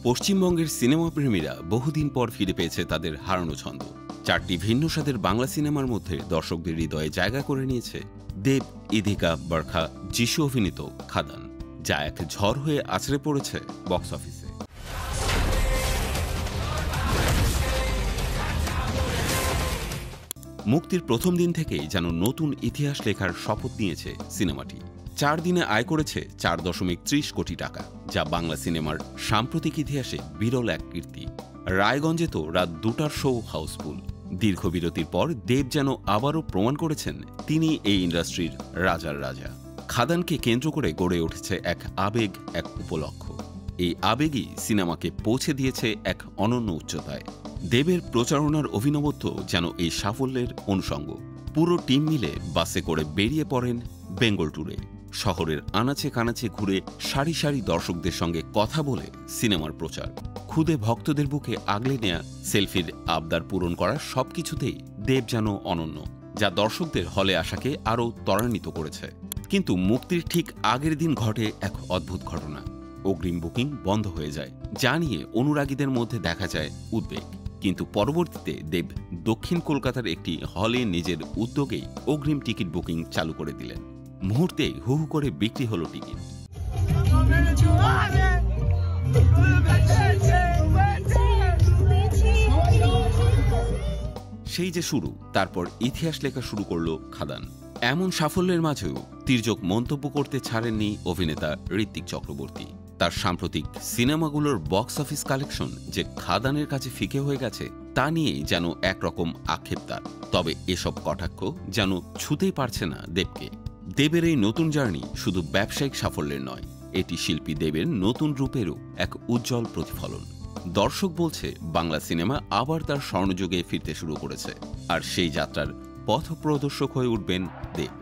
পশ্চিমবঙ্গের সিনেমা প্রেমীরা বহুদিন পর ফিরে পেয়েছে তাদের হারানো ছন্দ। চারটি ভিন্ন স্বাদের বাংলা সিনেমার মধ্যে দর্শকদের হৃদয়ে জায়গা করে নিয়েছে দেব, ইধিকা, বরখা, যিশু অভিনীত খাদান, যা এক ঝড় হয়ে আছড়ে পড়েছে বক্স অফিসে। মুক্তির প্রথম দিন থেকেই যেন নতুন ইতিহাস লেখার শপথ নিয়েছে সিনেমাটি। 4 দিনে আয় করেছে 4.30 কোটি টাকা, যা বাংলা সিনেমার সাম্প্রতিক ইতিহাসে বিরল এক কীর্তি। রায়গঞ্জে তো রাত 2টার শো হাউসফুল। দীর্ঘ বিরতির পর দেব যেন আবারও প্রমাণ করেছেন তিনি এই ইন্ডাস্ট্রির রাজার রাজা। খাদানকে কেন্দ্র করে গড়ে উঠেছে এক আবেগ, এক উপলক্ষ। এই আবেগই সিনেমাকে পৌঁছে দিয়েছে এক অনন্য উচ্চতায়। দেবের প্রচারণার অভিনবত্ব যেন এই সাফল্যের অনুষঙ্গ। পুরো টিম মিলে বাসে করে বেরিয়ে পড়েন বেঙ্গল ট্যুরে। শহরের আনাচে কানাচে ঘুরে সারি সারি দর্শকদের সঙ্গে কথা বলে সিনেমার প্রচার, খুদে ভক্তদের বুকে আগলে নেয়া, সেলফির আবদার পূরণ করার সবকিছুতেই দেব যেন অনন্য, যা দর্শকদের হলে আসাকে আরও ত্বরান্বিত করেছে। কিন্তু মুক্তির ঠিক আগের দিন ঘটে এক অদ্ভুত ঘটনা। অগ্রিম বুকিং বন্ধ হয়ে যায়, যা নিয়ে অনুরাগীদের মধ্যে দেখা যায় উদ্বেগ। কিন্তু পরবর্তীতে দেব দক্ষিণ কলকাতার একটি হলে নিজের উদ্যোগেই অগ্রিম টিকিট বুকিং চালু করে দিলেন। মুহূর্তে হু হু করে বিক্রি হলো টিকিট। সেই যে শুরু, তারপর ইতিহাস লেখা শুরু করলো খাদান। এমন সাফল্যের মাঝেও তির্যক মন্তব্য করতে ছাড়েননি অভিনেতা ঋত্বিক চক্রবর্তী। তার সাম্প্রতিক সিনেমাগুলোর বক্স অফিস কালেকশন যে খাদানের কাছে ফিকে হয়ে গেছে, তা নিয়েই যেন একরকম আক্ষেপ তার। তবে এসব কটাক্ষ যেন ছুতেই পারছে না দেবকে। দেবের এই নতুন জার্নি শুধু ব্যবসায়িক সাফল্যের নয়, এটি শিল্পী দেবের নতুন রূপেরও এক উজ্জ্বল প্রতিফলন। দর্শক বলছে বাংলা সিনেমা আবার তার স্বর্ণযুগে ফিরতে শুরু করেছে, আর সেই যাত্রার পথপ্রদর্শক হয়ে উঠবেন দেব।